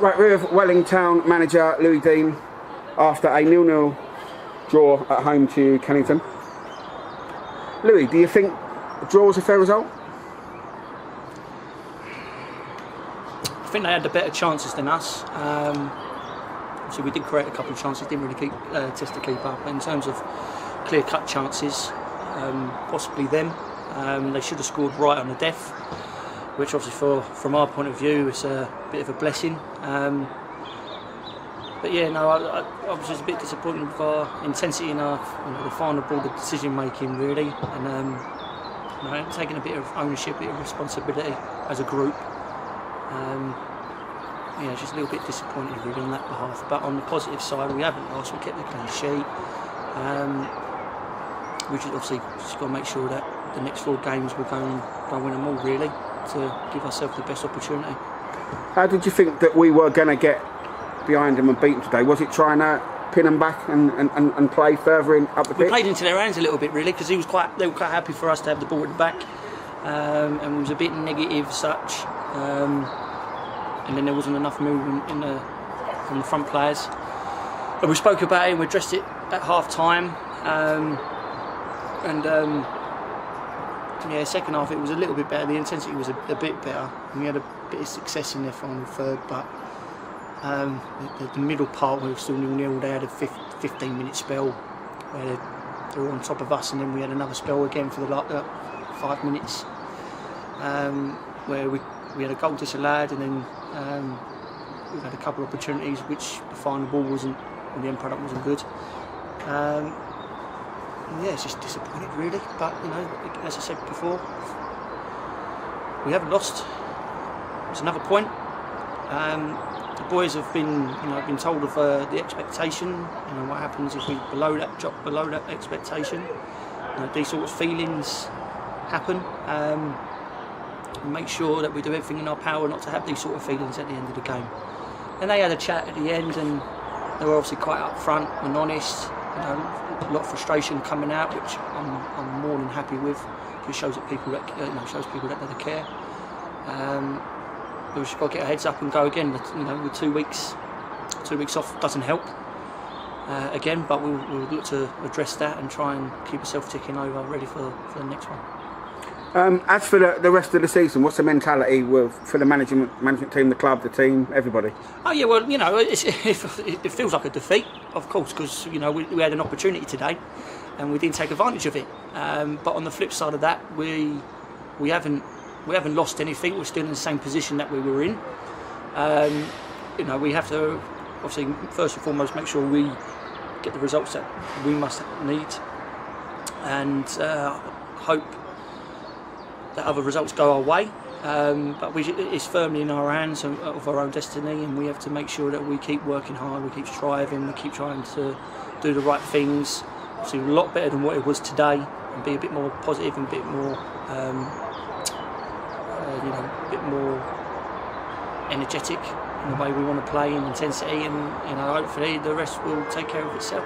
Right, we're with Welling Town manager Louis Dean after a 0-0 draw at home to Kennington. Louis, do you think the draw was a fair result? I think they had the better chances than us. Obviously, we did create a couple of chances, didn't really test the keeper. But in terms of clear-cut chances, possibly them. They should have scored right on the death, which obviously from our point of view is a bit of a blessing. But yeah, no, I was just a bit disappointed with our intensity in our, the final ball, the decision making really, and taking a bit of ownership, a bit of responsibility as a group. Just a little bit disappointed really on that behalf. But on the positive side, we haven't lost. We kept the clean sheet. We just obviously just got to make sure that the next 4 games we're going to win them all really, to give ourselves the best opportunity. How did you think that we were going to get behind them and beat them today? Was it trying to pin them back and play further up the pitch? We played into their hands a little bit really, because they were quite happy for us to have the ball at the back, and we was a bit negative as such, and then there wasn't enough movement from the front players. And we spoke about it and we addressed it at half time, second half it was a little bit better. The intensity was a bit better, and we had a bit of success in their final third. But the middle part, we were still 0-0. They had a 15-minute spell where they were on top of us, and then we had another spell again for the 5 minutes, where we had a goal disallowed, and then we had a couple of opportunities which the final ball wasn't, and the end product wasn't good. It's just disappointed really, but as I said before, we haven't lost. It's another point. The boys have been told of the expectation. What happens if we drop below that expectation. These sort of feelings happen. Make sure that we do everything in our power not to have these sort of feelings at the end of the game. And they had a chat at the end, and they were obviously quite upfront and honest. A lot of frustration coming out, which I'm more than happy with. It shows that people that they care. We've just got to get our heads up and go again. With 2 weeks off doesn't help. Again, but we'll look to address that and try and keep ourselves ticking over, ready for the next one. As for the rest of the season, what's the mentality for the management team, the club, the team, everybody? Oh yeah, well, it feels like a defeat, of course, because we had an opportunity today, and we didn't take advantage of it. But on the flip side of that, we haven't lost anything. We're still in the same position that we were in. We have to obviously first and foremost make sure we get the results that we must need, and hope that other results go our way, but it's firmly in our hands of our own destiny, and we have to make sure that we keep working hard, we keep striving, we keep trying to do the right things. Obviously a lot better than what it was today, and be a bit more positive and a bit more energetic in the way we want to play, in intensity, and hopefully the rest will take care of itself.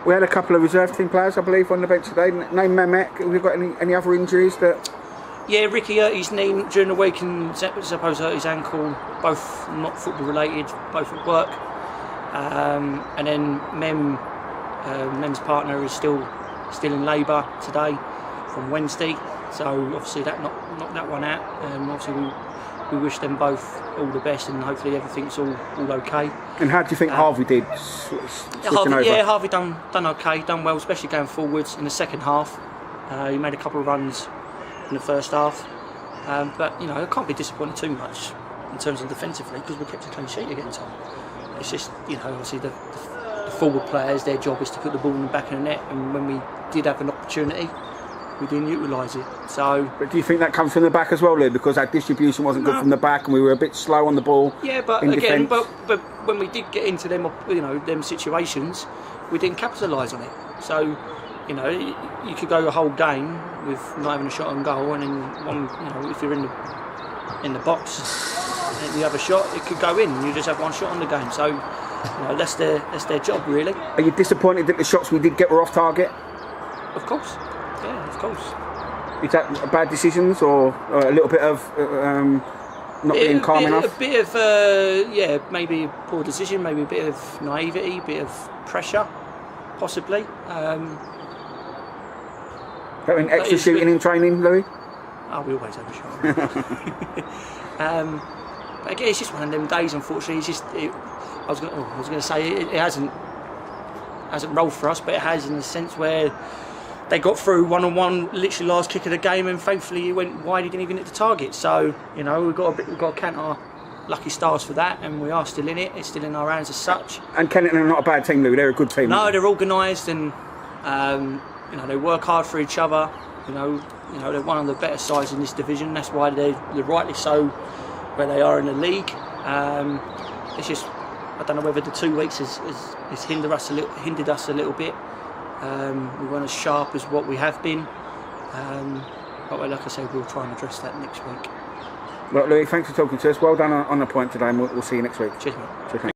We had a couple of reserve team players, I believe, on the bench today. Name Mehmet. Have we got any other injuries that? Yeah, Ricky hurt his knee during the week, and suppose hurt his ankle. Both not football related, both at work. And then Mem's partner is still in labour today from Wednesday. So obviously that knocked that one out. Obviously we wish them both all the best, and hopefully everything's all okay. And how do you think Harvey did? Harvey done okay, done well, especially going forwards in the second half. He made a couple of runs in the first half, but I can't be disappointed too much in terms of defensively, because we kept a clean sheet against them. It's just obviously the forward players, their job is to put the ball in the back of the net, and when we did have an opportunity, we didn't utilise it. But do you think that comes from the back as well, Lou? Because our distribution wasn't good from the back, and we were a bit slow on the ball. Yeah, but again, but when we did get into them situations, we didn't capitalise on it. So, you could go a whole game with not having a shot on goal, and then if you're in the box and you have a shot, it could go in. You just have one shot on the game. So, that's their job really. Are you disappointed that the shots we did get were off target? Of course. Yeah, of course. Is that bad decisions or a little bit of not being calm enough? A bit of, yeah, maybe a poor decision, maybe a bit of naivety, a bit of pressure, possibly. Having extra shooting in training, Louis? Oh, we always have a shot. But again, it's just one of them days, unfortunately. It's just, I was going to say, it hasn't rolled for us, but it has in the sense where they got through 1-on-1, literally last kick of the game, and thankfully it went wide, he didn't even hit the target. So, you know, we've got to count our lucky stars for that, and we are still in it. It's still in our hands as such. And Kennington are not a bad team, Louis. They're a good team. No, they're organised, and you know, they work hard for each other. You know, they're one of the better sides in this division. That's why they're rightly so where they are in the league. It's just, I don't know whether the 2 weeks has hindered us a little bit. We weren't as sharp as what we have been. But like I said, we'll try and address that next week. Well, Louis, thanks for talking to us. Well done on the point today, and we'll see you next week. Cheers, mate. Cheers, mate.